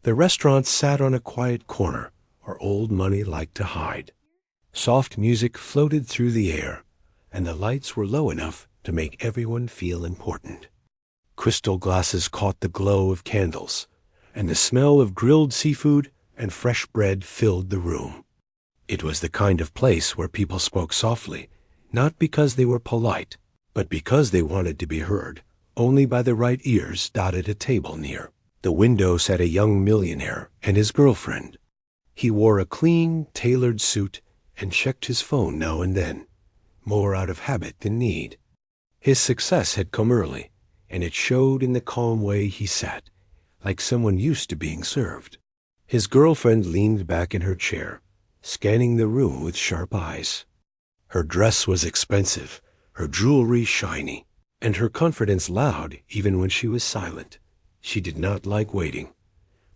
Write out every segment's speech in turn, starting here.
The restaurant sat on a quiet corner where old money liked to hide. Soft music floated through the air, and the lights were low enough to make everyone feel important. Crystal glasses caught the glow of candles, and the smell of grilled seafood and fresh bread filled the room. It was the kind of place where people spoke softly, not because they were polite, but because they wanted to be heard, only by the right ears dotted a table near. The window sat a young millionaire and his girlfriend. He wore a clean, tailored suit and checked his phone now and then, more out of habit than need. His success had come early, and it showed in the calm way he sat, like someone used to being served. His girlfriend leaned back in her chair, scanning the room with sharp eyes. Her dress was expensive, her jewelry shiny, and her confidence loud even when she was silent. She did not like waiting.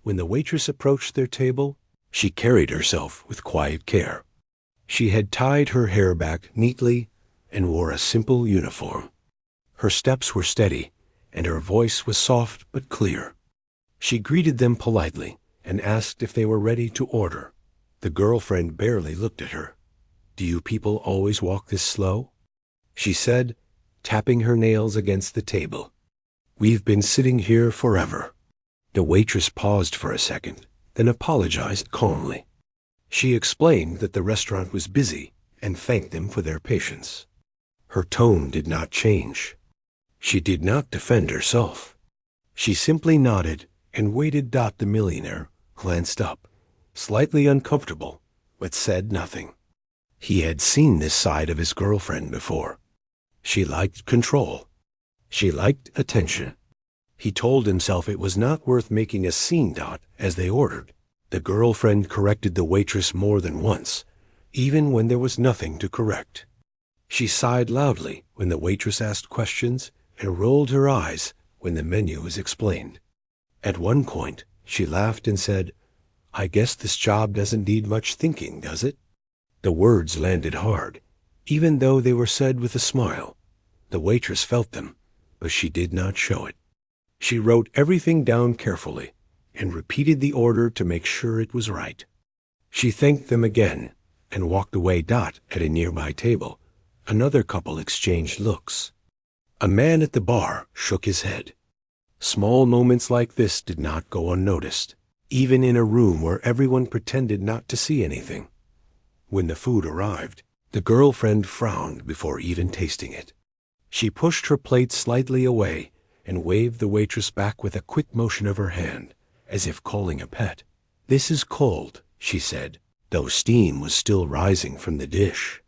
When the waitress approached their table, she carried herself with quiet care. She had tied her hair back neatly and wore a simple uniform. Her steps were steady, and her voice was soft but clear. She greeted them politely and asked if they were ready to order. The girlfriend barely looked at her. "Do you people always walk this slow?" she said, tapping her nails against the table. "We've been sitting here forever." The waitress paused for a second, then apologized calmly. She explained that the restaurant was busy and thanked them for their patience. Her tone did not change. She did not defend herself. She simply nodded and waited. The millionaire glanced up, slightly uncomfortable, but said nothing. He had seen this side of his girlfriend before. She liked control. She liked attention. He told himself it was not worth making a scene. As they ordered, the girlfriend corrected the waitress more than once, even when there was nothing to correct. She sighed loudly when the waitress asked questions and rolled her eyes when the menu was explained. At one point, she laughed and said, "I guess this job doesn't need much thinking, does it?" The words landed hard, even though they were said with a smile. The waitress felt them, but she did not show it. She wrote everything down carefully and repeated the order to make sure it was right. She thanked them again and walked away. At a nearby table, another couple exchanged looks. A man at the bar shook his head. Small moments like this did not go unnoticed, even in a room where everyone pretended not to see anything. When the food arrived, the girlfriend frowned before even tasting it. She pushed her plate slightly away and waved the waitress back with a quick motion of her hand, as if calling a pet. "This is cold," she said, though steam was still rising from the dish.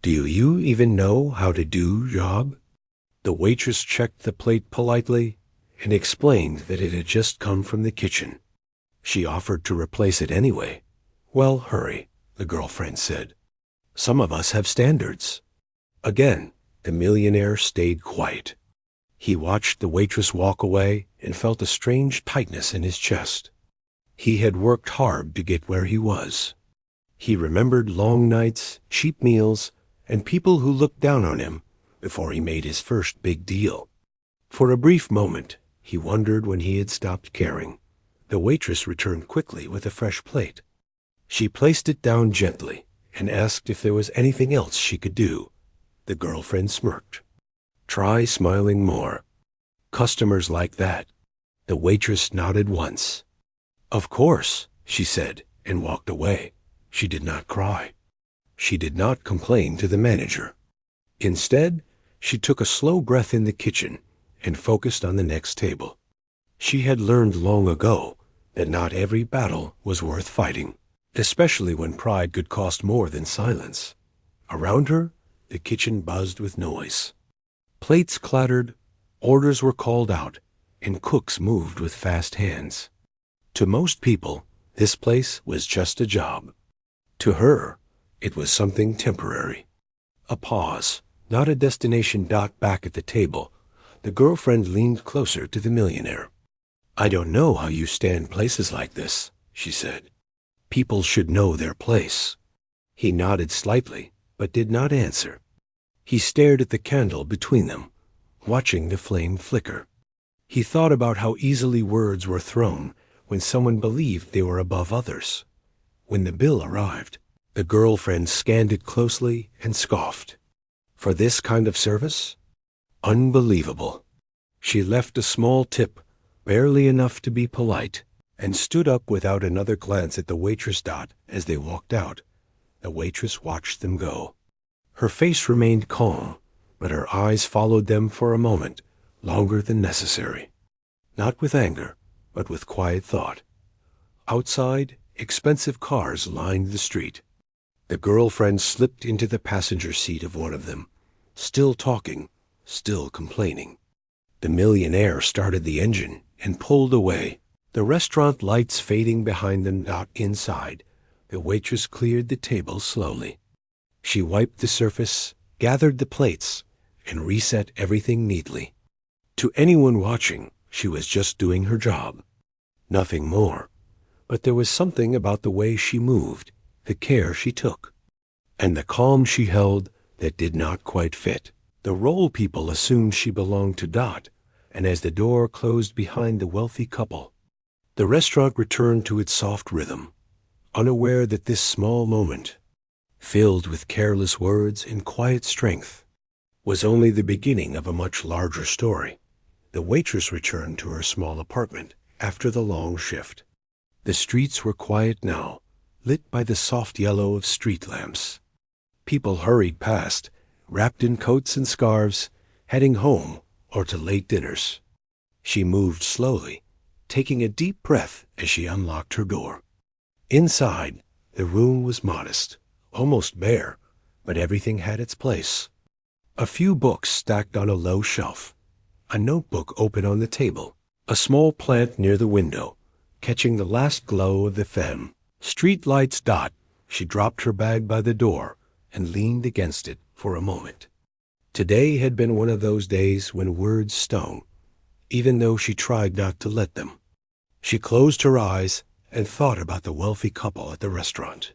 "Do you even know how to do job?" The waitress checked the plate politely and explained that it had just come from the kitchen. She offered to replace it anyway. "Well, hurry," the girlfriend said. "Some of us have standards." Again, the millionaire stayed quiet. He watched the waitress walk away and felt a strange tightness in his chest. He had worked hard to get where he was. He remembered long nights, cheap meals, and people who looked down on him before he made his first big deal. For a brief moment, he wondered when he had stopped caring. The waitress returned quickly with a fresh plate. She placed it down gently and asked if there was anything else she could do. The girlfriend smirked. "Try smiling more. Customers like that." The waitress nodded once. "Of course," she said, and walked away. She did not cry. She did not complain to the manager. Instead, she took a slow breath in the kitchen and focused on the next table. She had learned long ago that not every battle was worth fighting, especially when pride could cost more than silence. Around her, the kitchen buzzed with noise. Plates clattered, orders were called out, and cooks moved with fast hands. To most people, this place was just a job. To her, it was something temporary. A pause, not a destination. Back at the table, the girlfriend leaned closer to the millionaire. "I don't know how you stand places like this," she said. "People should know their place." He nodded slightly, but did not answer. He stared at the candle between them, watching the flame flicker. He thought about how easily words were thrown when someone believed they were above others. When the bill arrived, the girlfriend scanned it closely and scoffed. For this kind of service? Unbelievable. She left a small tip, barely enough to be polite, and stood up without another glance at the waitress. As they walked out, the waitress watched them go. Her face remained calm, but her eyes followed them for a moment, longer than necessary. Not with anger, but with quiet thought. Outside, expensive cars lined the street. The girlfriend slipped into the passenger seat of one of them, still talking, still complaining. The millionaire started the engine and pulled away, the restaurant lights fading behind them. Inside, the waitress cleared the table slowly. She wiped the surface, gathered the plates, and reset everything neatly. To anyone watching, she was just doing her job. Nothing more. But there was something about the way she moved, the care she took, and the calm she held that did not quite fit. The role people assumed she belonged to Dot, and as the door closed behind the wealthy couple, the restaurant returned to its soft rhythm, unaware that this small moment, filled with careless words and quiet strength, was only the beginning of a much larger story. The waitress returned to her small apartment after the long shift. The streets were quiet now, lit by the soft yellow of street lamps. People hurried past, wrapped in coats and scarves, heading home or to late dinners. She moved slowly, taking a deep breath as she unlocked her door. Inside, the room was modest, almost bare, but everything had its place. A few books stacked on a low shelf, a notebook open on the table, a small plant near the window, catching the last glow of the femme. Street lights. She dropped her bag by the door and leaned against it for a moment. Today had been one of those days when words stung, even though she tried not to let them. She closed her eyes and thought about the wealthy couple at the restaurant.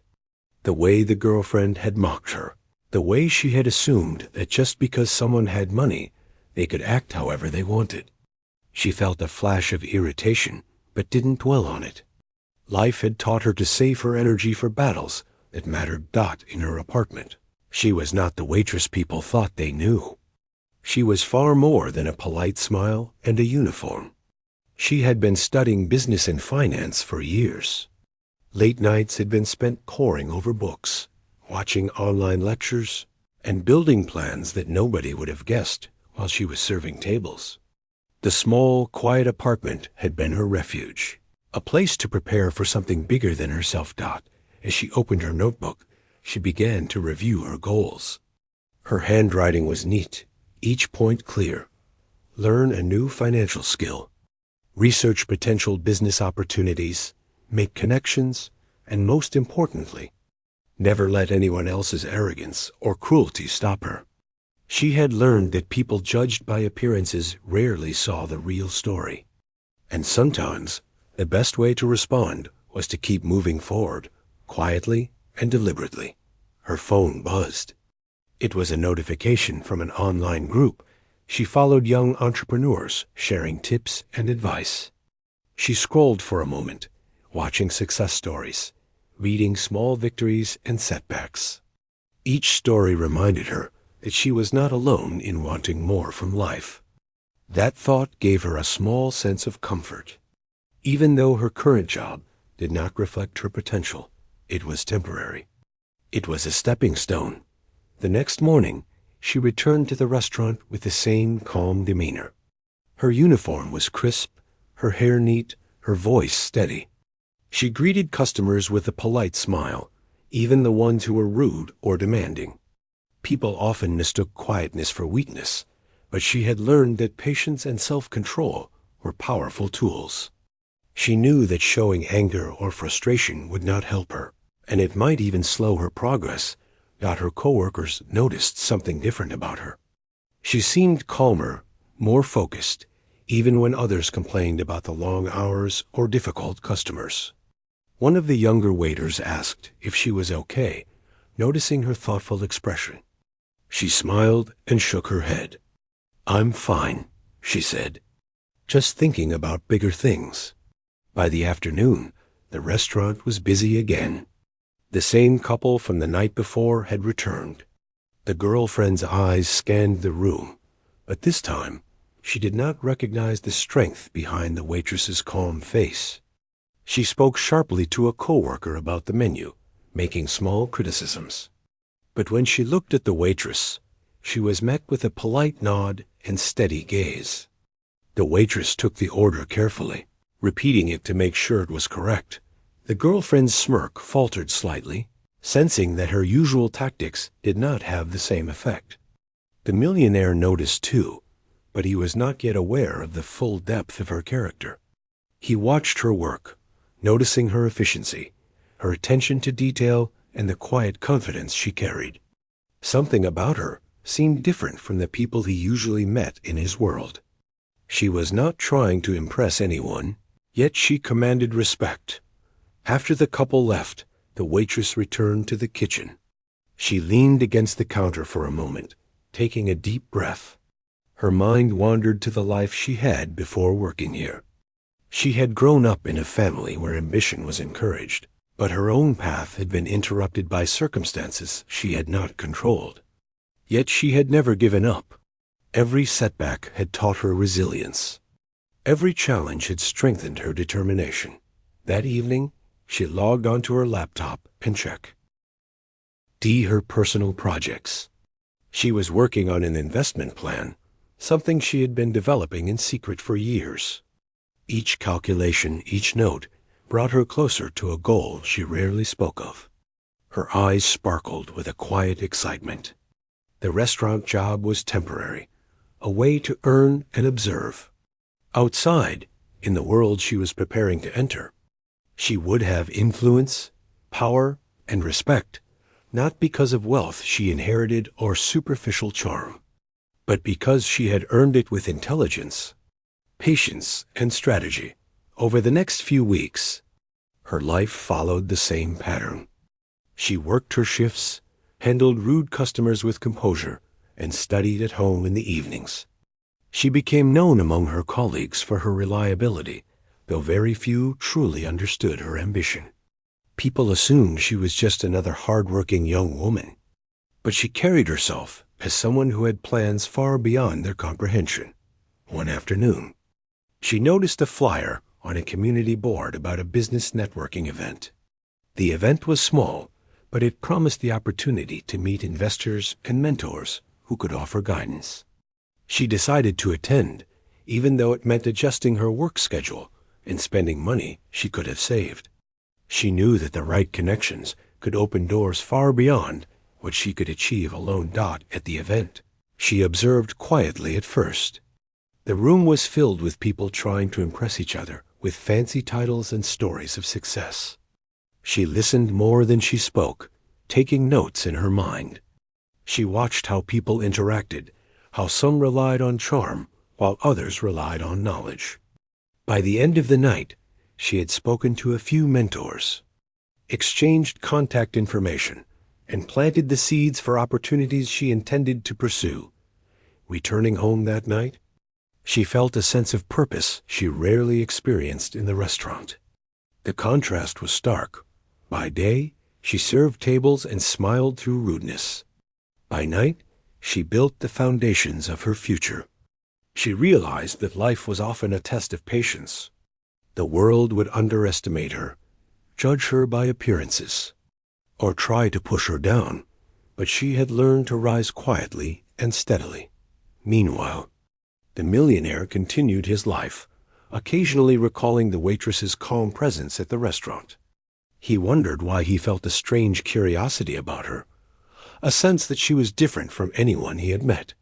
The way the girlfriend had mocked her, the way she had assumed that just because someone had money, they could act however they wanted. She felt a flash of irritation, but didn't dwell on it. Life had taught her to save her energy for battles that mattered. In her apartment, she was not the waitress people thought they knew. She was far more than a polite smile and a uniform. She had been studying business and finance for years. Late nights had been spent poring over books, watching online lectures, and building plans that nobody would have guessed while she was serving tables. The small, quiet apartment had been her refuge, a place to prepare for something bigger than herself. As she opened her notebook, she began to review her goals. Her handwriting was neat, each point clear. Learn a new financial skill, research potential business opportunities, make connections, and most importantly, never let anyone else's arrogance or cruelty stop her. She had learned that people judged by appearances rarely saw the real story. And sometimes, the best way to respond was to keep moving forward, quietly and deliberately. Her phone buzzed. It was a notification from an online group. She followed young entrepreneurs sharing tips and advice. She scrolled for a moment, watching success stories, reading small victories and setbacks. Each story reminded her that she was not alone in wanting more from life. That thought gave her a small sense of comfort. Even though her current job did not reflect her potential, it was temporary. It was a stepping stone. The next morning, she returned to the restaurant with the same calm demeanor. Her uniform was crisp, her hair neat, her voice steady. She greeted customers with a polite smile, even the ones who were rude or demanding. People often mistook quietness for weakness, but she had learned that patience and self-control were powerful tools. She knew that showing anger or frustration would not help her, and it might even slow her progress. Her coworkers noticed something different about her. She seemed calmer, more focused, even when others complained about the long hours or difficult customers. One of the younger waiters asked if she was okay, noticing her thoughtful expression. She smiled and shook her head. "I'm fine," she said, "just thinking about bigger things." By the afternoon, the restaurant was busy again. The same couple from the night before had returned. The girlfriend's eyes scanned the room, but this time she did not recognize the strength behind the waitress's calm face. She spoke sharply to a coworker about the menu, making small criticisms. But when she looked at the waitress, she was met with a polite nod and steady gaze. The waitress took the order carefully, repeating it to make sure it was correct. The girlfriend's smirk faltered slightly, sensing that her usual tactics did not have the same effect. The millionaire noticed too, but he was not yet aware of the full depth of her character. He watched her work, noticing her efficiency, her attention to detail, and the quiet confidence she carried. Something about her seemed different from the people he usually met in his world. She was not trying to impress anyone, yet she commanded respect. After the couple left, the waitress returned to the kitchen. She leaned against the counter for a moment, taking a deep breath. Her mind wandered to the life she had before working here. She had grown up in a family where ambition was encouraged, but her own path had been interrupted by circumstances she had not controlled. Yet she had never given up. Every setback had taught her resilience. Every challenge had strengthened her determination. That evening, she logged onto her laptop and checked her personal projects. She was working on an investment plan, something she had been developing in secret for years. Each calculation, each note, brought her closer to a goal she rarely spoke of. Her eyes sparkled with a quiet excitement. The restaurant job was temporary, a way to earn and observe. Outside, in the world she was preparing to enter, she would have influence, power, and respect, not because of wealth she inherited or superficial charm, but because she had earned it with intelligence, patience, and strategy. Over the next few weeks, her life followed the same pattern. She worked her shifts, handled rude customers with composure, and studied at home in the evenings. She became known among her colleagues for her reliability, though very few truly understood her ambition. People assumed she was just another hard-working young woman, but she carried herself as someone who had plans far beyond their comprehension. One afternoon, she noticed a flyer on a community board about a business networking event. The event was small, but it promised the opportunity to meet investors and mentors who could offer guidance. She decided to attend, even though it meant adjusting her work schedule and spending money she could have saved. She knew that the right connections could open doors far beyond what she could achieve alone. At the event, she observed quietly at first. The room was filled with people trying to impress each other with fancy titles and stories of success. She listened more than she spoke, taking notes in her mind. She watched how people interacted, how some relied on charm, while others relied on knowledge. By the end of the night, she had spoken to a few mentors, exchanged contact information, and planted the seeds for opportunities she intended to pursue. Returning home that night, she felt a sense of purpose she rarely experienced in the restaurant. The contrast was stark. By day, she served tables and smiled through rudeness. By night, she built the foundations of her future. She realized that life was often a test of patience. The world would underestimate her, judge her by appearances, or try to push her down, but she had learned to rise quietly and steadily. Meanwhile, the millionaire continued his life, occasionally recalling the waitress's calm presence at the restaurant. He wondered why he felt a strange curiosity about her, a sense that she was different from anyone he had met.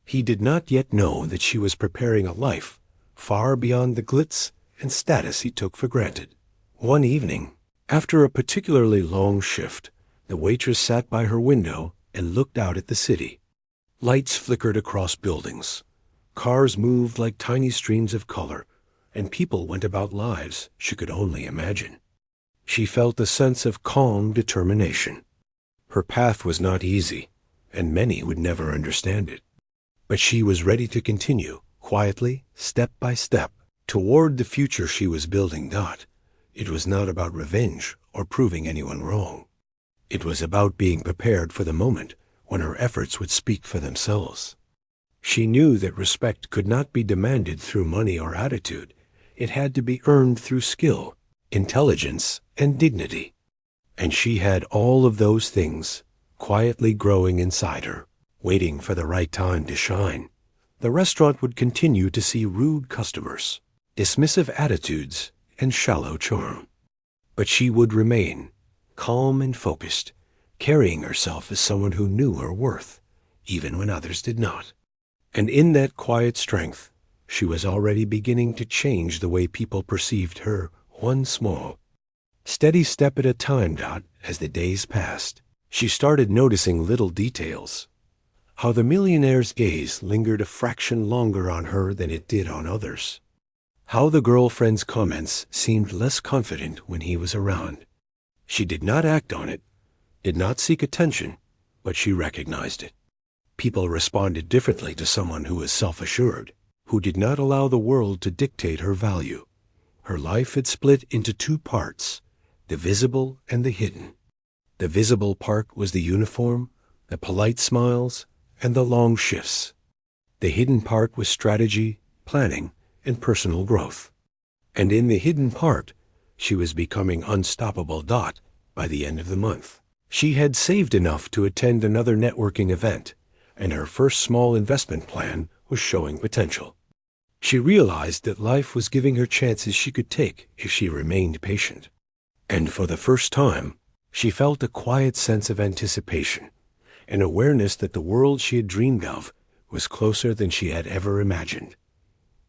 He did not yet know that she was preparing a life far beyond the glitz and status he took for granted. One evening, after a particularly long shift, the waitress sat by her window and looked out at the city. Lights flickered across buildings. Cars moved like tiny streams of color, and people went about lives she could only imagine. She felt a sense of calm determination. Her path was not easy, and many would never understand it. But she was ready to continue, quietly, step by step. toward the future she was building. It was not about revenge or proving anyone wrong. It was about being prepared for the moment when her efforts would speak for themselves. She knew that respect could not be demanded through money or attitude. It had to be earned through skill, intelligence, and dignity. And she had all of those things quietly growing inside her, waiting for the right time to shine. The restaurant would continue to see rude customers, dismissive attitudes, and shallow charm. But she would remain calm and focused, carrying herself as someone who knew her worth, even when others did not. And in that quiet strength, she was already beginning to change the way people perceived her, one small, steady step at a time. As the days passed, she started noticing little details. How the millionaire's gaze lingered a fraction longer on her than it did on others. How the girlfriend's comments seemed less confident when he was around. She did not act on it, did not seek attention, but she recognized it. People responded differently to someone who was self-assured, who did not allow the world to dictate her value. Her life had split into two parts, the visible and the hidden. The visible part was the uniform, the polite smiles, and the long shifts. The hidden part was strategy, planning, and personal growth. And in the hidden part, she was becoming unstoppable. By the end of the month, she had saved enough to attend another networking event, and her first small investment plan was showing potential. She realized that life was giving her chances she could take if she remained patient. And for the first time, she felt a quiet sense of anticipation, an awareness that the world she had dreamed of was closer than she had ever imagined.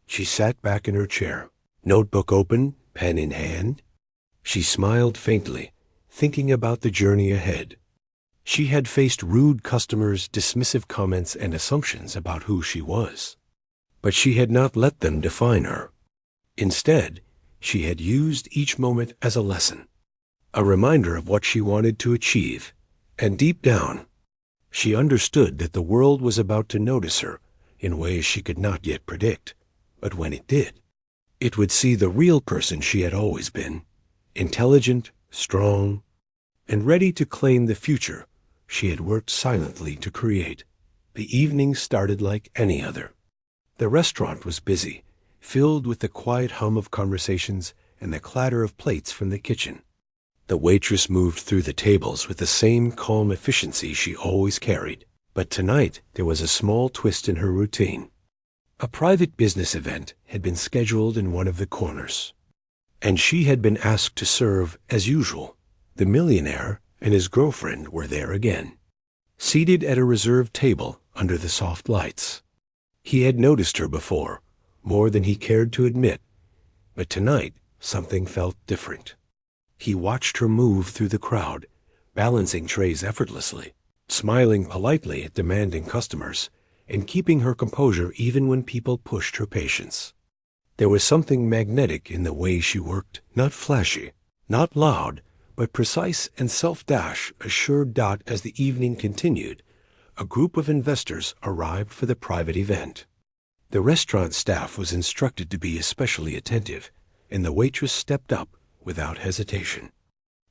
She sat back in her chair, notebook open, pen in hand. She smiled faintly, thinking about the journey ahead. She had faced rude customers, dismissive comments, and assumptions about who she was. But she had not let them define her. Instead, she had used each moment as a lesson, a reminder of what she wanted to achieve. And deep down, she understood that the world was about to notice her in ways she could not yet predict. But when it did, it would see the real person she had always been, intelligent, strong, and ready to claim the future she had worked silently to create. The evening started like any other. The restaurant was busy, filled with the quiet hum of conversations and the clatter of plates from the kitchen. The waitress moved through the tables with the same calm efficiency she always carried. But tonight there was a small twist in her routine. A private business event had been scheduled in one of the corners, and she had been asked to serve as usual. The millionaire and his girlfriend were there again, seated at a reserved table under the soft lights. He had noticed her before, more than he cared to admit, but tonight something felt different. He watched her move through the crowd, balancing trays effortlessly, smiling politely at demanding customers, and keeping her composure even when people pushed her patience. There was something magnetic in the way she worked, not flashy, not loud, but precise and self-assured. As the evening continued, a group of investors arrived for the private event. The restaurant staff was instructed to be especially attentive, and the waitress stepped up without hesitation.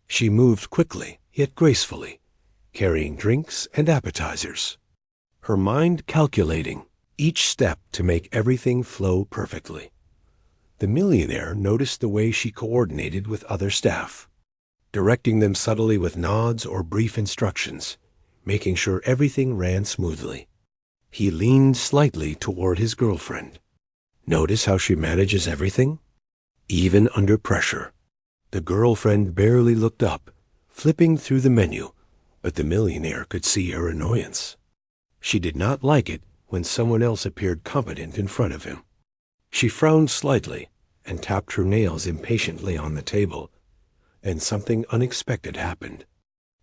She moved quickly, yet gracefully, carrying drinks and appetizers, her mind calculating each step to make everything flow perfectly. The millionaire noticed the way she coordinated with other staff, directing them subtly with nods or brief instructions, making sure everything ran smoothly. He leaned slightly toward his girlfriend. Notice how she manages everything, even under pressure. The girlfriend barely looked up, flipping through the menu, but the millionaire could see her annoyance. She did not like it when someone else appeared competent in front of him. She frowned slightly and tapped her nails impatiently on the table, and something unexpected happened.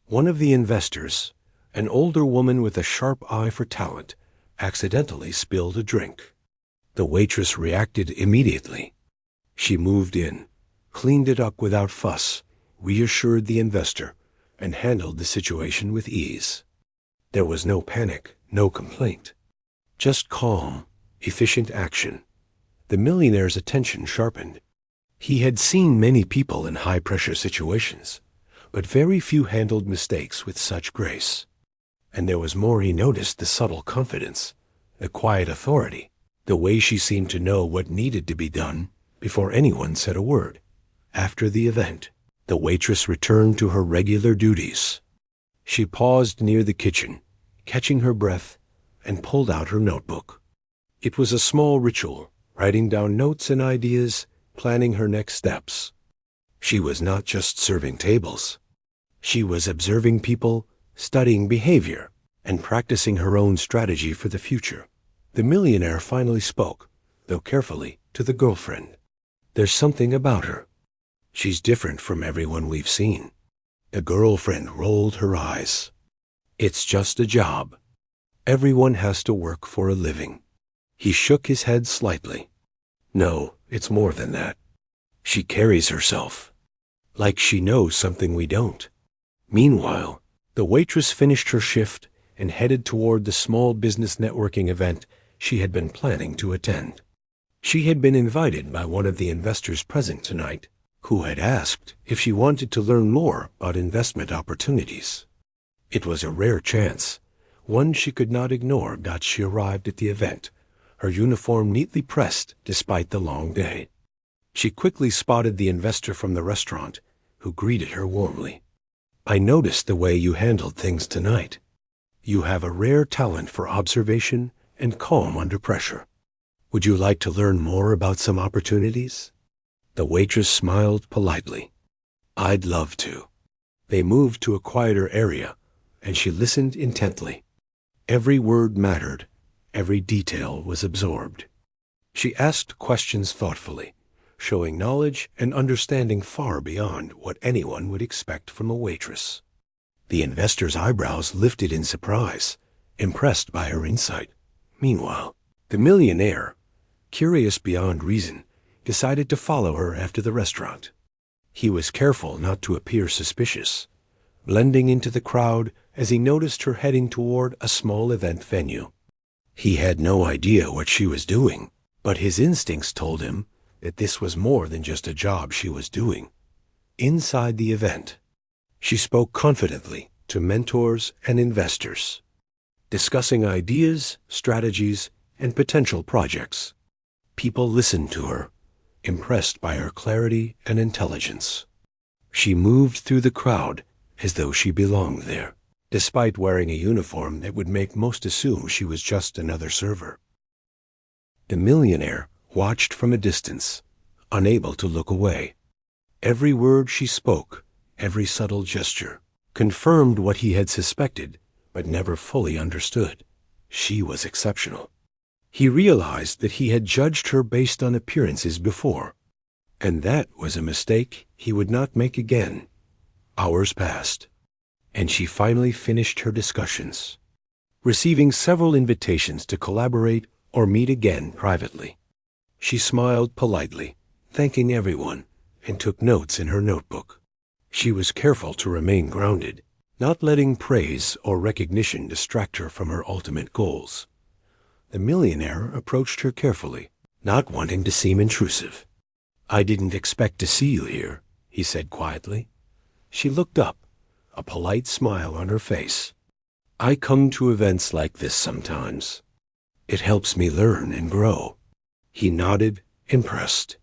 One of the investors, an older woman with a sharp eye for talent, accidentally spilled a drink. The waitress reacted immediately. She moved in, cleaned it up without fuss, reassured the investor, and handled the situation with ease. There was no panic, no complaint, just calm, efficient action. The millionaire's attention sharpened. He had seen many people in high-pressure situations, but very few handled mistakes with such grace. And there was more. He noticed the subtle confidence, the quiet authority, the way she seemed to know what needed to be done before anyone said a word. After the event, the waitress returned to her regular duties. She paused near the kitchen, catching her breath, and pulled out her notebook. It was a small ritual, writing down notes and ideas, planning her next steps. She was not just serving tables. She was observing people, studying behavior, and practicing her own strategy for the future. The millionaire finally spoke, though carefully, to the girlfriend. "There's something about her. She's different from everyone we've seen." The girlfriend rolled her eyes. "It's just a job. Everyone has to work for a living." He shook his head slightly. "No, it's more than that. She carries herself like she knows something we don't." Meanwhile, the waitress finished her shift and headed toward the small business networking event she had been planning to attend. She had been invited by one of the investors present tonight, who had asked if she wanted to learn more about investment opportunities. It was a rare chance, one she could not ignore. She arrived at the event, her uniform neatly pressed despite the long day. She quickly spotted the investor from the restaurant, who greeted her warmly. "I noticed the way you handled things tonight. You have a rare talent for observation and calm under pressure. Would you like to learn more about some opportunities?" The waitress smiled politely. "I'd love to." They moved to a quieter area, and she listened intently. Every word mattered. Every detail was absorbed. She asked questions thoughtfully, showing knowledge and understanding far beyond what anyone would expect from a waitress. The investor's eyebrows lifted in surprise, impressed by her insight. Meanwhile, the millionaire, curious beyond reason, decided to follow her after the restaurant. He was careful not to appear suspicious, blending into the crowd as he noticed her heading toward a small event venue. He had no idea what she was doing, but his instincts told him that this was more than just a job she was doing. Inside the event, she spoke confidently to mentors and investors, discussing ideas, strategies, and potential projects. People listened to her, impressed by her clarity and intelligence. She moved through the crowd as though she belonged there, despite wearing a uniform that would make most assume she was just another server. The millionaire watched from a distance, unable to look away. Every word she spoke, every subtle gesture, confirmed what he had suspected but never fully understood. She was exceptional. He realized that he had judged her based on appearances before, and that was a mistake he would not make again. Hours passed, and she finally finished her discussions, receiving several invitations to collaborate or meet again privately. She smiled politely, thanking everyone, and took notes in her notebook. She was careful to remain grounded, not letting praise or recognition distract her from her ultimate goals. The millionaire approached her carefully, not wanting to seem intrusive. "I didn't expect to see you here," he said quietly. She looked up, a polite smile on her face. "I come to events like this sometimes. It helps me learn and grow." He nodded, impressed.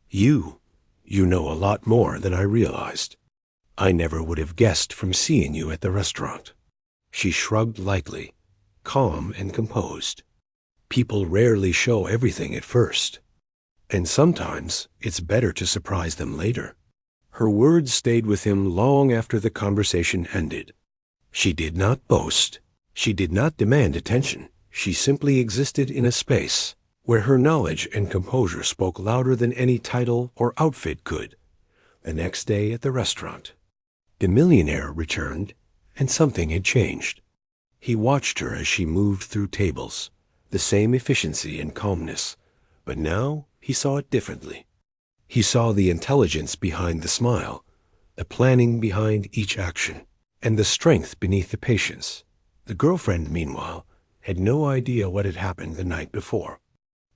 You know a lot more than I realized. I never would have guessed from seeing you at the restaurant." She shrugged lightly, calm and composed. People rarely show everything at first, and sometimes it's better to surprise them later. Her words stayed with him long after the conversation ended. She did not boast. She did not demand attention. She simply existed in a space where her knowledge and composure spoke louder than any title or outfit could. The next day at the restaurant, the millionaire returned, and something had changed. He watched her as she moved through tables, the same efficiency and calmness, but now he saw it differently. He saw the intelligence behind the smile, the planning behind each action, and the strength beneath the patience. The girlfriend, meanwhile, had no idea what had happened the night before.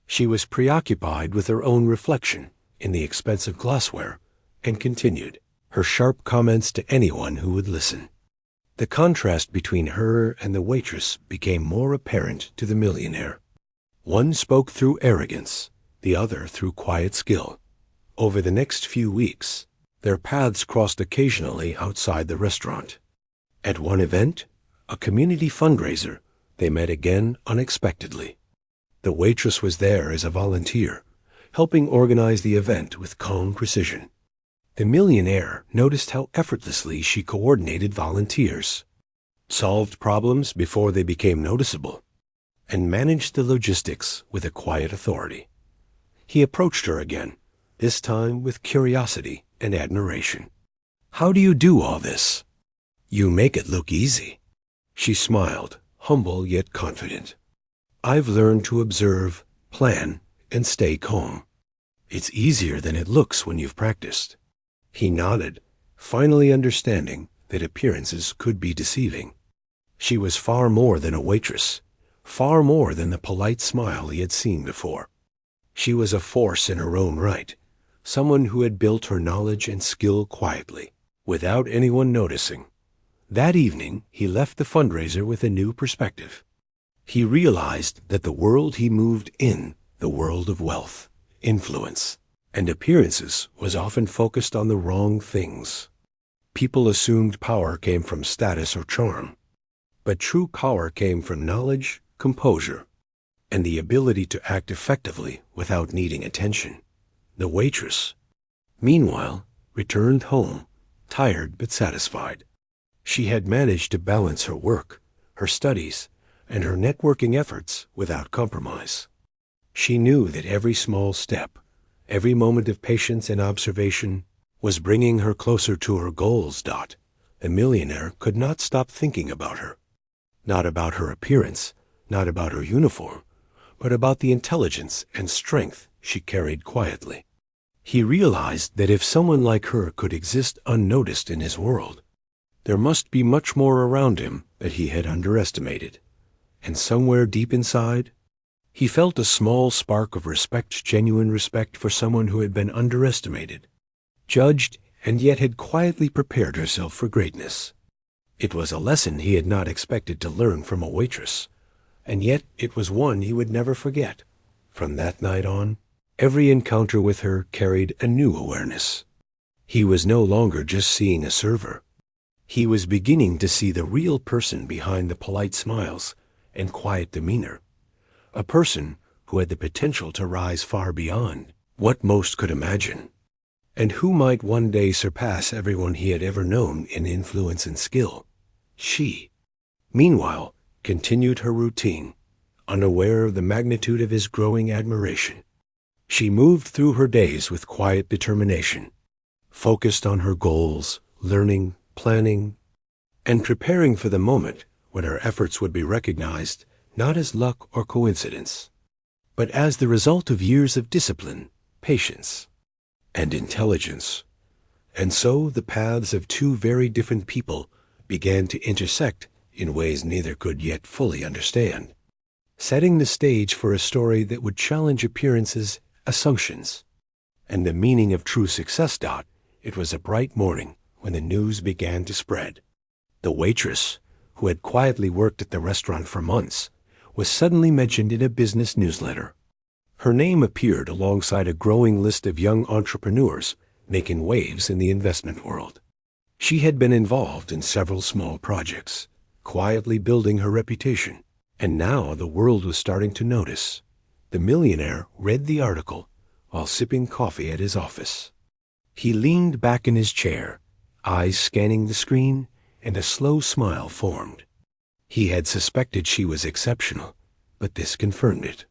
She was preoccupied with her own reflection in the expensive glassware and continued her sharp comments to anyone who would listen. The contrast between her and the waitress became more apparent to the millionaire. One spoke through arrogance, the other through quiet skill. Over the next few weeks, their paths crossed occasionally outside the restaurant. At one event, a community fundraiser, they met again unexpectedly. The waitress was there as a volunteer, helping organize the event with calm precision. The millionaire noticed how effortlessly she coordinated volunteers, solved problems before they became noticeable, and managed the logistics with a quiet authority. He approached her again, this time with curiosity and admiration. "How do you do all this?" "You make it look easy." She smiled, humble yet confident. "I've learned to observe, plan, and stay calm. It's easier than it looks when you've practiced." He nodded, finally understanding that appearances could be deceiving. She was far more than a waitress, far more than the polite smile he had seen before. She was a force in her own right, someone who had built her knowledge and skill quietly, without anyone noticing. That evening, he left the fundraiser with a new perspective. He realized that the world he moved in, the world of wealth, influence, and appearances, was often focused on the wrong things. People assumed power came from status or charm, but true power came from knowledge, composure, and the ability to act effectively without needing attention. The waitress, meanwhile, returned home, tired but satisfied. She had managed to balance her work, her studies, and her networking efforts without compromise. She knew that every small step, every moment of patience and observation, was bringing her closer to her goals. The millionaire could not stop thinking about her. Not about her appearance, not about her uniform, but about the intelligence and strength she carried quietly. He realized that if someone like her could exist unnoticed in his world, there must be much more around him that he had underestimated. And somewhere deep inside, he felt a small spark of respect, genuine respect for someone who had been underestimated, judged, and yet had quietly prepared herself for greatness. It was a lesson he had not expected to learn from a waitress, and yet it was one he would never forget. From that night on, every encounter with her carried a new awareness. He was no longer just seeing a server. He was beginning to see the real person behind the polite smiles and quiet demeanor, a person who had the potential to rise far beyond what most could imagine, and who might one day surpass everyone he had ever known in influence and skill. She, meanwhile, continued her routine, unaware of the magnitude of his growing admiration. She moved through her days with quiet determination, focused on her goals, learning, planning, and preparing for the moment when her efforts would be recognized not as luck or coincidence, but as the result of years of discipline, patience, and intelligence. And so the paths of two very different people began to intersect in ways neither could yet fully understand, setting the stage for a story that would challenge appearances, assumptions, and the meaning of true success. It was a bright morning when the news began to spread. The waitress, who had quietly worked at the restaurant for months, was suddenly mentioned in a business newsletter. Her name appeared alongside a growing list of young entrepreneurs making waves in the investment world. She had been involved in several small projects, quietly building her reputation, and now the world was starting to notice. The millionaire read the article while sipping coffee at his office. He leaned back in his chair, eyes scanning the screen, and a slow smile formed. He had suspected she was exceptional, but this confirmed it.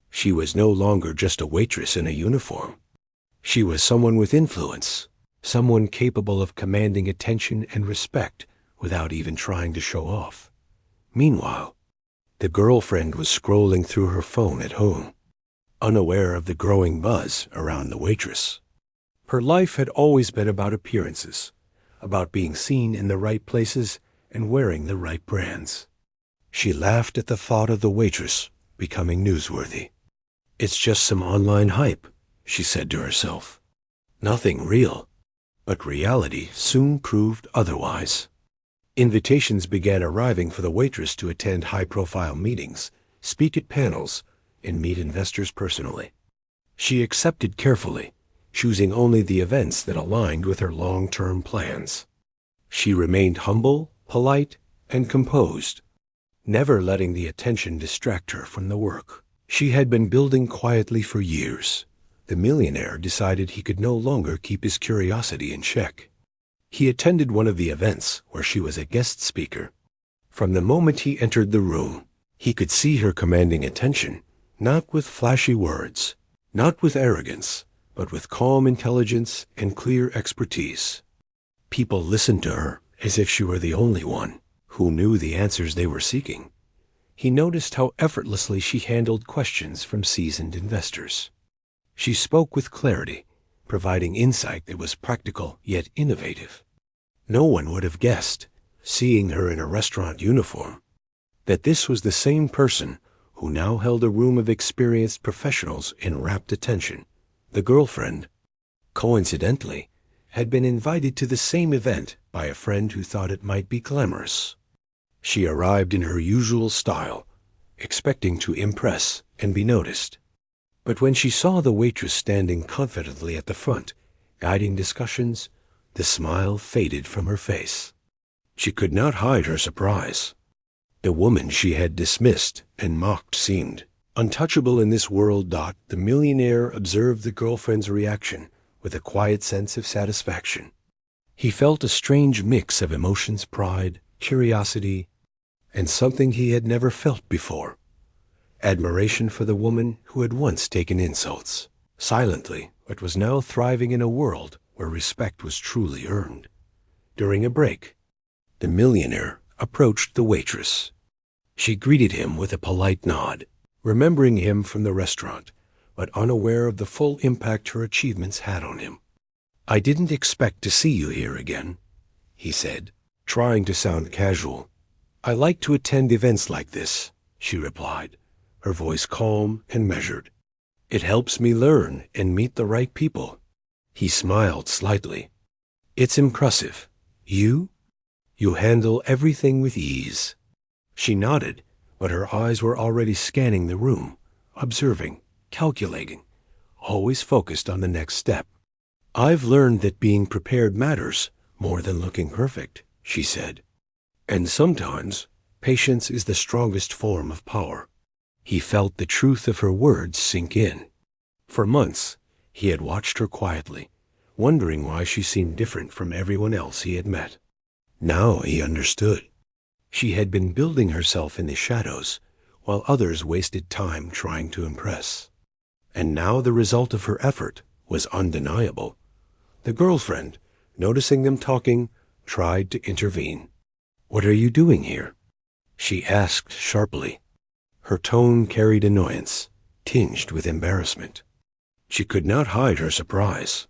She was no longer just a waitress in a uniform. She was someone with influence, someone capable of commanding attention and respect without even trying to show off. Meanwhile, the girlfriend was scrolling through her phone at home, unaware of the growing buzz around the waitress. Her life had always been about appearances, about being seen in the right places and wearing the right brands. She laughed at the thought of the waitress becoming newsworthy. It's just some online hype, she said to herself. Nothing real. But reality soon proved otherwise. Invitations began arriving for the waitress to attend high-profile meetings, speak at panels, and meet investors personally. She accepted carefully, choosing only the events that aligned with her long-term plans. She remained humble, polite, and composed, never letting the attention distract her from the work she had been building quietly for years. The millionaire decided he could no longer keep his curiosity in check. He attended one of the events where she was a guest speaker. From the moment he entered the room, he could see her commanding attention, not with flashy words, not with arrogance, but with calm intelligence and clear expertise. People listened to her as if she were the only one who knew the answers they were seeking. He noticed how effortlessly she handled questions from seasoned investors. She spoke with clarity, providing insight that was practical yet innovative. No one would have guessed, seeing her in a restaurant uniform, that this was the same person who now held a room of experienced professionals in rapt attention. The girlfriend, coincidentally, had been invited to the same event by a friend who thought it might be glamorous. She arrived in her usual style, expecting to impress and be noticed. But when she saw the waitress standing confidently at the front, guiding discussions, the smile faded from her face. She could not hide her surprise. The woman she had dismissed and mocked seemed untouchable in this world. The millionaire observed the girlfriend's reaction with a quiet sense of satisfaction. He felt a strange mix of emotions: pride, curiosity, and something he had never felt before: admiration for the woman who had once taken insults silently, but was now thriving in a world where respect was truly earned. During a break, the millionaire approached the waitress. She greeted him with a polite nod, remembering him from the restaurant, but unaware of the full impact her achievements had on him. "I didn't expect to see you here again," he said, trying to sound casual. "I like to attend events like this," she replied, her voice calm and measured. "It helps me learn and meet the right people." He smiled slightly. "It's impressive. You handle everything with ease." She nodded, but her eyes were already scanning the room, observing, calculating, always focused on the next step. "I've learned that being prepared matters more than looking perfect," she said. "And sometimes patience is the strongest form of power." He felt the truth of her words sink in. For months, he had watched her quietly, wondering why she seemed different from everyone else he had met. Now he understood. She had been building herself in the shadows, while others wasted time trying to impress. And now the result of her effort was undeniable. The girlfriend, noticing them talking, tried to intervene. "What are you doing here?" she asked sharply. Her tone carried annoyance, tinged with embarrassment. She could not hide her surprise.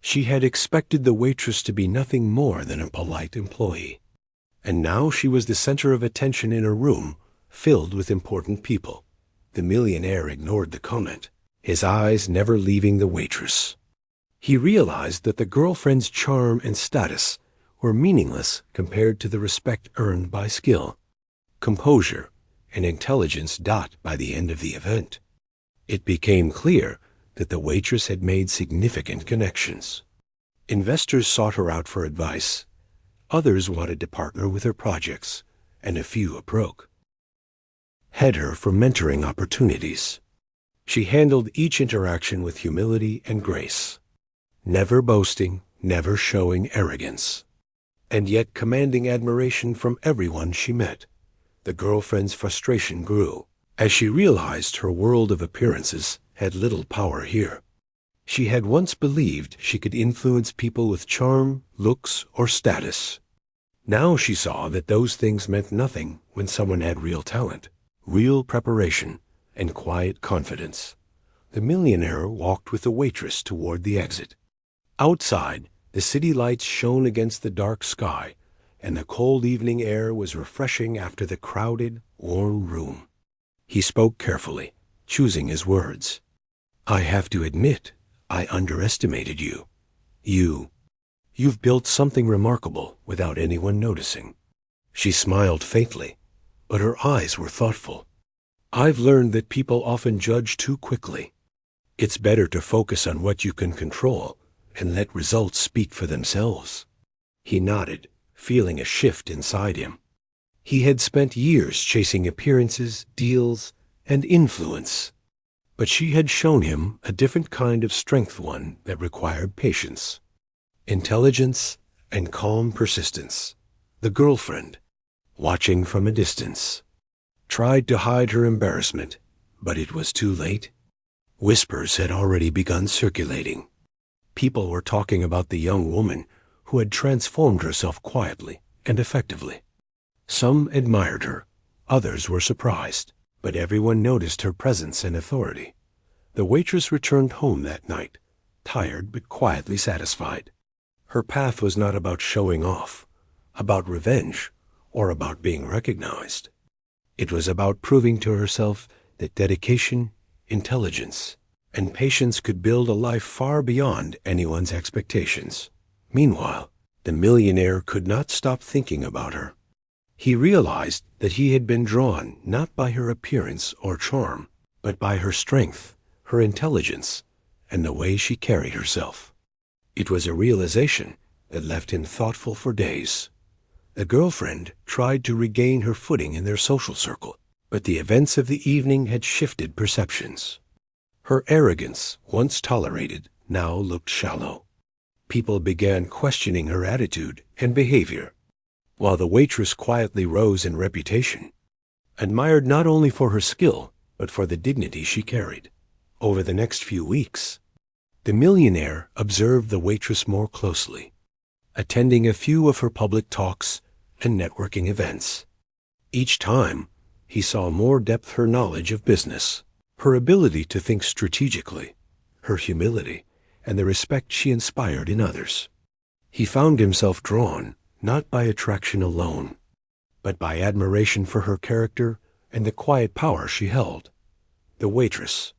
She had expected the waitress to be nothing more than a polite employee. And now she was the center of attention in a room filled with important people. The millionaire ignored the comment, his eyes never leaving the waitress. He realized that the girlfriend's charm and status were meaningless compared to the respect earned by skill, composure, and intelligence. By the end of the event, it became clear that the waitress had made significant connections. Investors sought her out for advice. Others wanted to partner with her projects, and a few approached her for mentoring opportunities. She handled each interaction with humility and grace, never boasting, never showing arrogance, and yet commanding admiration from everyone she met. The girlfriend's frustration grew as she realized her world of appearances had little power here. She had once believed she could influence people with charm, looks, or status. Now she saw that those things meant nothing when someone had real talent, real preparation, and quiet confidence. The millionaire walked with the waitress toward the exit. Outside, the city lights shone against the dark sky, and the cold evening air was refreshing after the crowded, warm room. He spoke carefully, choosing his words. I have to admit, I underestimated you. You've built something remarkable without anyone noticing." She smiled faintly, but her eyes were thoughtful. "I've learned that people often judge too quickly. It's better to focus on what you can control and let results speak for themselves." He nodded, feeling a shift inside him. He had spent years chasing appearances, deals, and influence. But she had shown him a different kind of strength, one that required patience, intelligence, and calm persistence. The girlfriend, watching from a distance, tried to hide her embarrassment, but it was too late. Whispers had already begun circulating. People were talking about the young woman who had transformed herself quietly and effectively. Some admired her, others were surprised, but everyone noticed her presence and authority. The waitress returned home that night, tired but quietly satisfied. Her path was not about showing off, about revenge, or about being recognized. It was about proving to herself that dedication, intelligence, and patience could build a life far beyond anyone's expectations. Meanwhile, the millionaire could not stop thinking about her. He realized that he had been drawn not by her appearance or charm, but by her strength, her intelligence, and the way she carried herself. It was a realization that left him thoughtful for days. The girlfriend tried to regain her footing in their social circle, but the events of the evening had shifted perceptions. Her arrogance, once tolerated, now looked shallow. People began questioning her attitude and behavior, while the waitress quietly rose in reputation, admired not only for her skill, but for the dignity she carried. Over the next few weeks, the millionaire observed the waitress more closely, attending a few of her public talks and networking events. Each time, he saw more depth her knowledge of business, her ability to think strategically, her humility, and the respect she inspired in others. He found himself drawn not by attraction alone, but by admiration for her character and the quiet power she held. The waitress,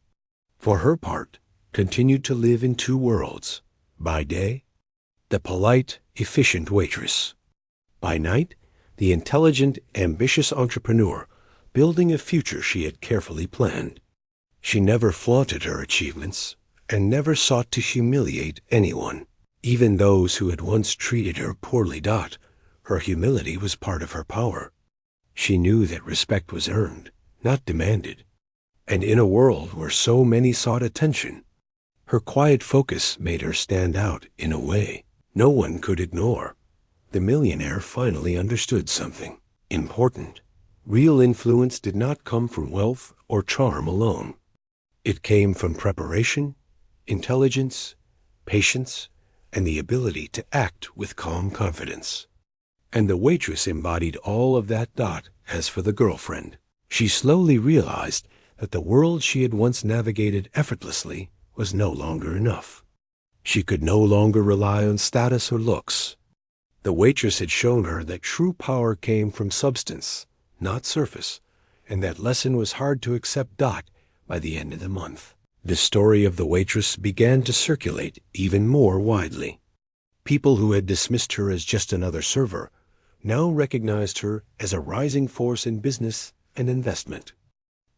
for her part, continued to live in two worlds. By day, the polite, efficient waitress. By night, the intelligent, ambitious entrepreneur, building a future she had carefully planned. She never flaunted her achievements, and never sought to humiliate anyone, even those who had once treated her poorly. Her humility was part of her power. She knew that respect was earned, not demanded. And in a world where so many sought attention, her quiet focus made her stand out in a way no one could ignore. The millionaire finally understood something important. Real influence did not come from wealth or charm alone. It came from preparation, intelligence, patience, and the ability to act with calm confidence. And the waitress embodied all of that. As for the girlfriend, she slowly realized that the world she had once navigated effortlessly was no longer enough. She could no longer rely on status or looks. The waitress had shown her that true power came from substance, not surface, and that lesson was hard to accept. By the end of the month, the story of the waitress began to circulate even more widely. People who had dismissed her as just another server now recognized her as a rising force in business and investment.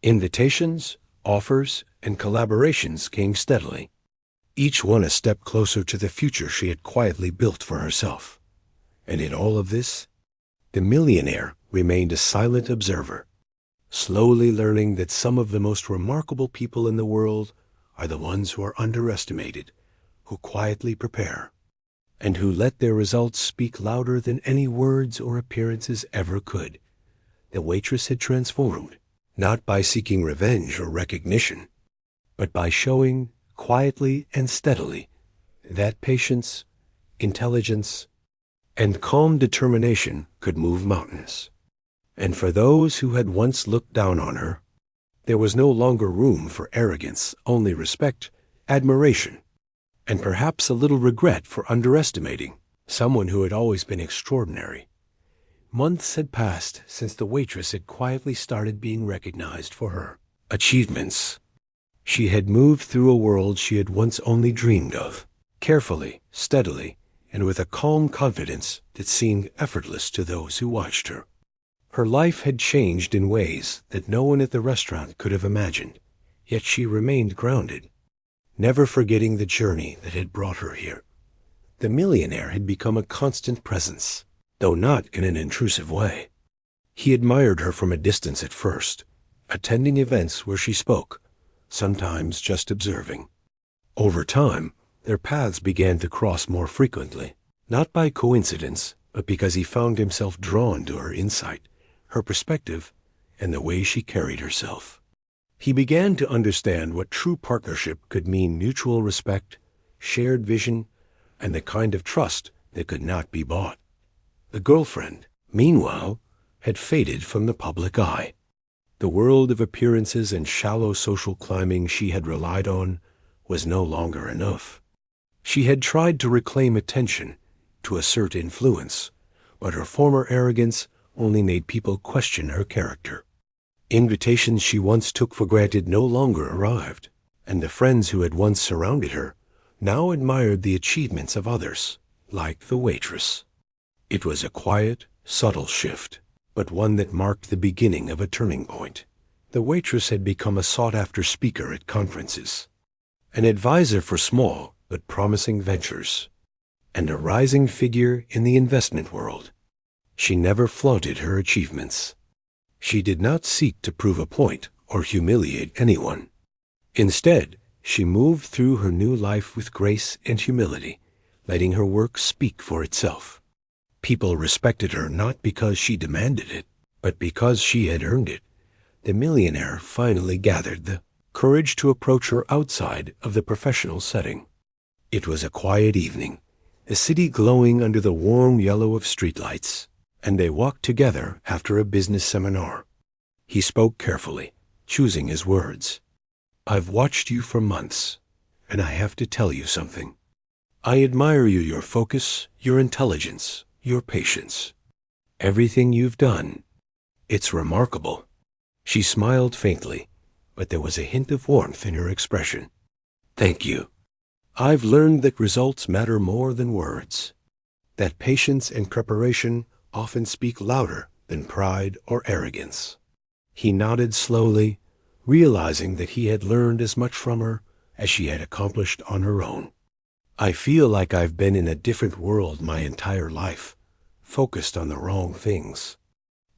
Invitations, offers, and collaborations came steadily, each one a step closer to the future she had quietly built for herself. And in all of this, the millionaire remained a silent observer, slowly learning that some of the most remarkable people in the world are the ones who are underestimated, who quietly prepare, and who let their results speak louder than any words or appearances ever could. The waitress had transformed, not by seeking revenge or recognition, but by showing, quietly and steadily, that patience, intelligence, and calm determination could move mountains. And for those who had once looked down on her, there was no longer room for arrogance, only respect, admiration, and perhaps a little regret for underestimating someone who had always been extraordinary. Months had passed since the waitress had quietly started being recognized for her achievements. She had moved through a world she had once only dreamed of, carefully, steadily, and with a calm confidence that seemed effortless to those who watched her. Her life had changed in ways that no one at the restaurant could have imagined, yet she remained grounded, never forgetting the journey that had brought her here. The millionaire had become a constant presence, though not in an intrusive way. He admired her from a distance at first, attending events where she spoke, sometimes just observing. Over time, their paths began to cross more frequently, not by coincidence, but because he found himself drawn to her insight, her perspective, and the way she carried herself. He began to understand what true partnership could mean: mutual respect, shared vision, and the kind of trust that could not be bought. The girlfriend, meanwhile, had faded from the public eye. The world of appearances and shallow social climbing she had relied on was no longer enough. She had tried to reclaim attention, to assert influence, but her former arrogance only made people question her character. Invitations she once took for granted no longer arrived, and the friends who had once surrounded her now admired the achievements of others, like the waitress. It was a quiet, subtle shift, but one that marked the beginning of a turning point. The waitress had become a sought-after speaker at conferences, an advisor for small but promising ventures, and a rising figure in the investment world. She never flaunted her achievements. She did not seek to prove a point or humiliate anyone. Instead, she moved through her new life with grace and humility, letting her work speak for itself. People respected her not because she demanded it, but because she had earned it. The millionaire finally gathered the courage to approach her outside of the professional setting. It was a quiet evening, the city glowing under the warm yellow of streetlights, and they walked together after a business seminar. He spoke carefully, choosing his words. "I've watched you for months, and I have to tell you something. I admire you, your focus, your intelligence, your patience. Everything you've done. It's remarkable." She smiled faintly, but there was a hint of warmth in her expression. "Thank you. I've learned that results matter more than words, that patience and preparation often speak louder than pride or arrogance." He nodded slowly, realizing that he had learned as much from her as she had accomplished on her own. "I feel like I've been in a different world my entire life, focused on the wrong things.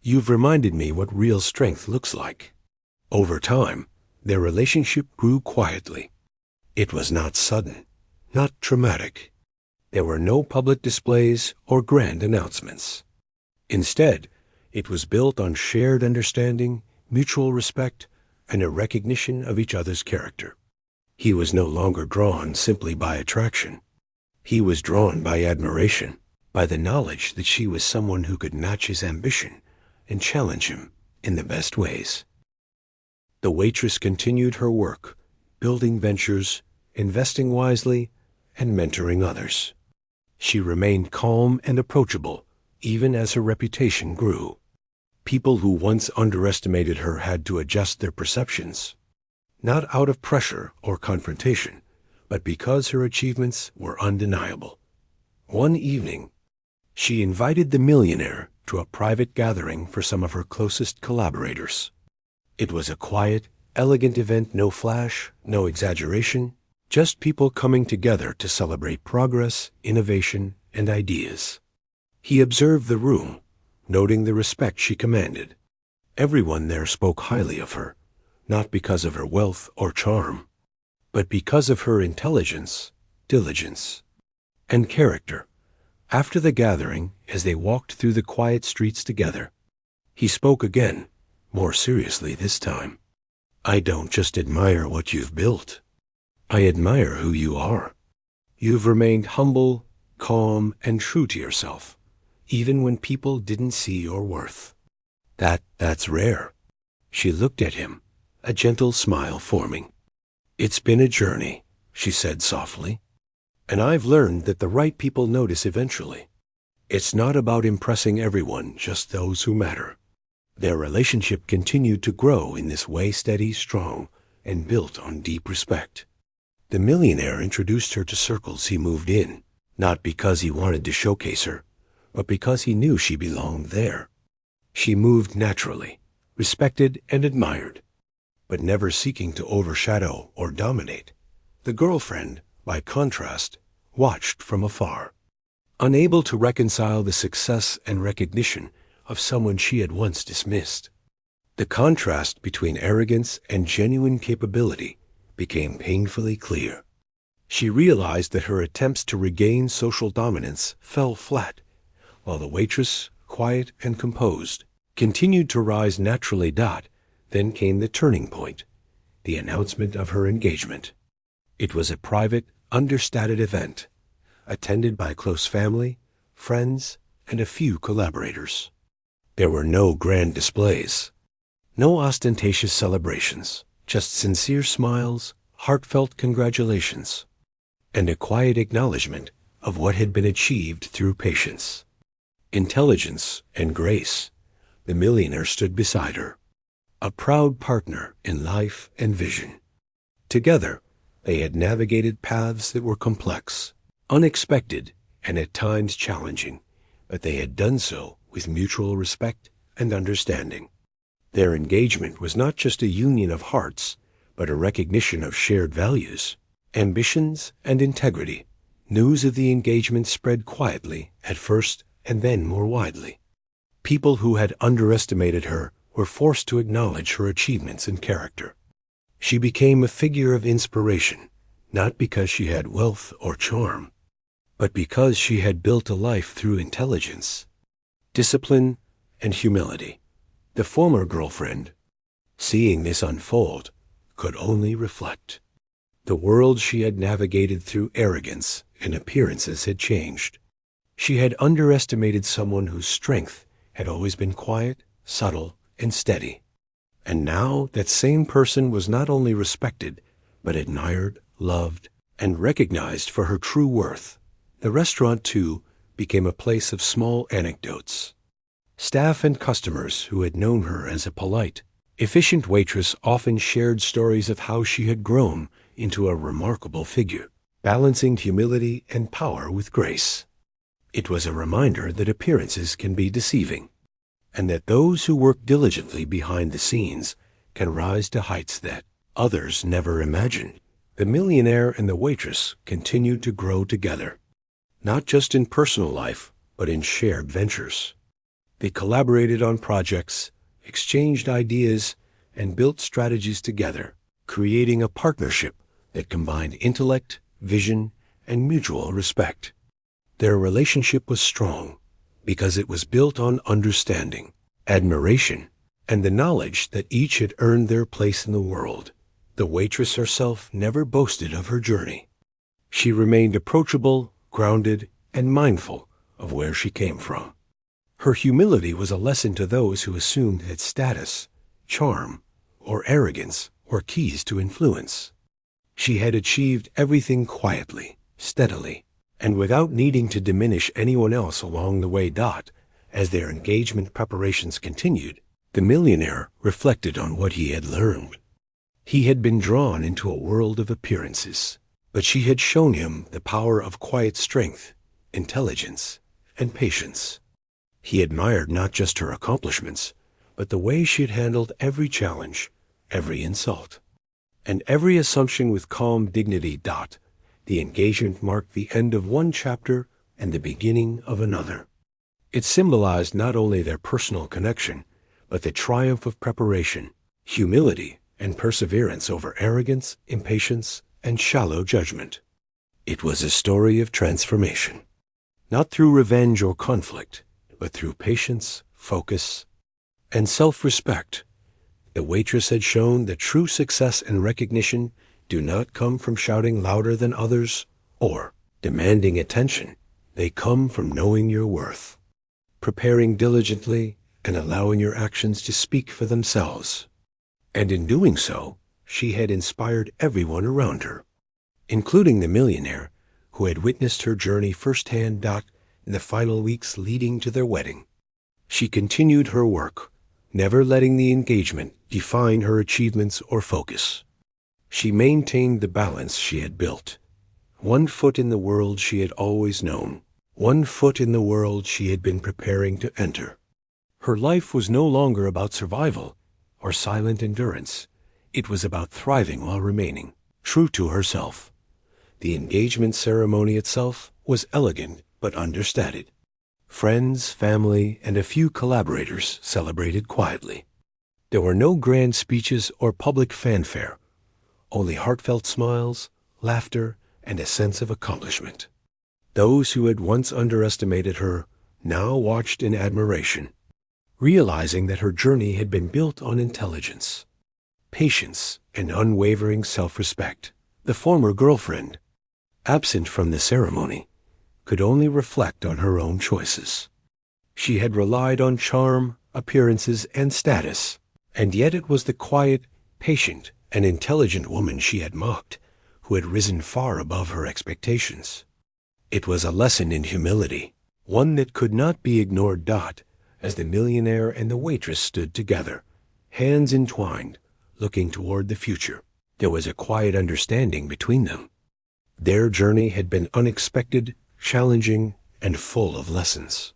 You've reminded me what real strength looks like." Over time, their relationship grew quietly. It was not sudden, not dramatic. There were no public displays or grand announcements. Instead, it was built on shared understanding, mutual respect, and a recognition of each other's character. He was no longer drawn simply by attraction. He was drawn by admiration, by the knowledge that she was someone who could match his ambition and challenge him in the best ways. The waitress continued her work, building ventures, investing wisely, and mentoring others. She remained calm and approachable, even as her reputation grew. People who once underestimated her had to adjust their perceptions, not out of pressure or confrontation, but because her achievements were undeniable. One evening, she invited the millionaire to a private gathering for some of her closest collaborators. It was a quiet, elegant event, no flash, no exaggeration, just people coming together to celebrate progress, innovation, and ideas. He observed the room, noting the respect she commanded. Everyone there spoke highly of her, not because of her wealth or charm, but because of her intelligence, diligence, and character. After the gathering, as they walked through the quiet streets together, he spoke again, more seriously this time. "I don't just admire what you've built. I admire who you are. You've remained humble, calm, and true to yourself, even when people didn't see your worth. That's rare." She looked at him, a gentle smile forming. "It's been a journey," she said softly, "and I've learned that the right people notice eventually. It's not about impressing everyone, just those who matter." Their relationship continued to grow in this way, steady, strong, and built on deep respect. The millionaire introduced her to circles he moved in, not because he wanted to showcase her, but because he knew she belonged there. She moved naturally, respected and admired, but never seeking to overshadow or dominate. The girlfriend, by contrast, watched from afar, unable to reconcile the success and recognition of someone she had once dismissed. The contrast between arrogance and genuine capability became painfully clear. She realized that her attempts to regain social dominance fell flat, while the waitress, quiet and composed, continued to rise naturally. Then came the turning point, the announcement of her engagement. It was a private, understated event, attended by close family, friends, and a few collaborators. There were no grand displays, no ostentatious celebrations, just sincere smiles, heartfelt congratulations, and a quiet acknowledgement of what had been achieved through patience, intelligence, and grace. The millionaire stood beside her, a proud partner in life and vision. Together, they had navigated paths that were complex, unexpected, and at times challenging, but they had done so with mutual respect and understanding. Their engagement was not just a union of hearts, but a recognition of shared values, ambitions, and integrity. News of the engagement spread quietly at first and then more widely. People who had underestimated her were forced to acknowledge her achievements and character. She became a figure of inspiration, not because she had wealth or charm, but because she had built a life through intelligence, discipline, and humility. The former girlfriend, seeing this unfold, could only reflect. The world she had navigated through arrogance and appearances had changed. She had underestimated someone whose strength had always been quiet, subtle, and steady. And now that same person was not only respected, but admired, loved, and recognized for her true worth. The restaurant, too, became a place of small anecdotes. Staff and customers who had known her as a polite, efficient waitress often shared stories of how she had grown into a remarkable figure, balancing humility and power with grace. It was a reminder that appearances can be deceiving, and that those who work diligently behind the scenes can rise to heights that others never imagined. The millionaire and the waitress continued to grow together, not just in personal life, but in shared ventures. They collaborated on projects, exchanged ideas, and built strategies together, creating a partnership that combined intellect, vision, and mutual respect. Their relationship was strong because it was built on understanding, admiration, and the knowledge that each had earned their place in the world. The waitress herself never boasted of her journey. She remained approachable, grounded, and mindful of where she came from. Her humility was a lesson to those who assumed that status, charm, or arrogance were keys to influence. She had achieved everything quietly, steadily, and without needing to diminish anyone else along the way. As their engagement preparations continued, the millionaire reflected on what he had learned. He had been drawn into a world of appearances, but she had shown him the power of quiet strength, intelligence, and patience. He admired not just her accomplishments, but the way she had handled every challenge, every insult, and every assumption with calm dignity. The engagement marked the end of one chapter and the beginning of another. It symbolized not only their personal connection, but the triumph of preparation, humility, and perseverance over arrogance, impatience, and shallow judgment. It was a story of transformation, not through revenge or conflict, but through patience, focus, and self-respect. The waitress had shown that true success and recognition do not come from shouting louder than others or demanding attention. They come from knowing your worth, preparing diligently, and allowing your actions to speak for themselves. And in doing so, she had inspired everyone around her, including the millionaire who had witnessed her journey firsthand. In the final weeks leading to their wedding, she continued her work, never letting the engagement define her achievements or focus. She maintained the balance she had built. One foot in the world she had always known, one foot in the world she had been preparing to enter. Her life was no longer about survival or silent endurance. It was about thriving while remaining true to herself. The engagement ceremony itself was elegant but understated. Friends, family, and a few collaborators celebrated quietly. There were no grand speeches or public fanfare, only heartfelt smiles, laughter, and a sense of accomplishment. Those who had once underestimated her now watched in admiration, realizing that her journey had been built on intelligence, patience, and unwavering self-respect. The former girlfriend, absent from the ceremony, could only reflect on her own choices. She had relied on charm, appearances, and status, and yet it was the quiet, patient, and intelligent woman she had mocked who had risen far above her expectations. It was a lesson in humility, one that could not be ignored. As the millionaire and the waitress stood together, hands entwined, looking toward the future, there was a quiet understanding between them. Their journey had been unexpected, challenging, and full of lessons.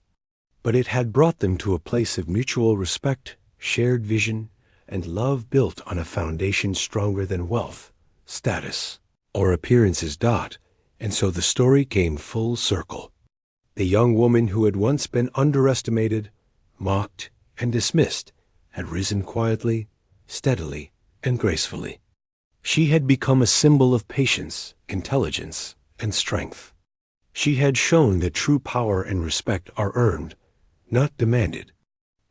But it had brought them to a place of mutual respect, shared vision, and love built on a foundation stronger than wealth, status, or appearances. And so the story came full circle. The young woman who had once been underestimated, mocked, and dismissed had risen quietly, steadily, and gracefully. She had become a symbol of patience, intelligence, and strength. She had shown that true power and respect are earned, not demanded,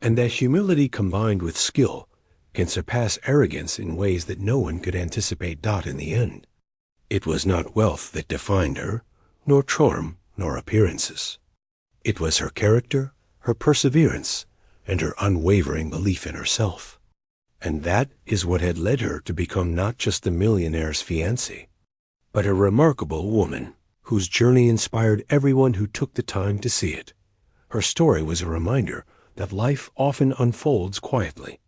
and that humility combined with skill can surpass arrogance in ways that no one could anticipate. In the end, it was not wealth that defined her, nor charm, nor appearances. It was her character, her perseverance, and her unwavering belief in herself. And that is what had led her to become not just the millionaire's fiancée, but a remarkable woman whose journey inspired everyone who took the time to see it. Her story was a reminder that life often unfolds quietly.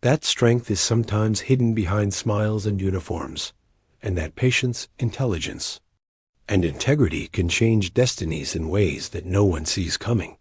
That strength is sometimes hidden behind smiles and uniforms, and that patience, intelligence, and integrity can change destinies in ways that no one sees coming.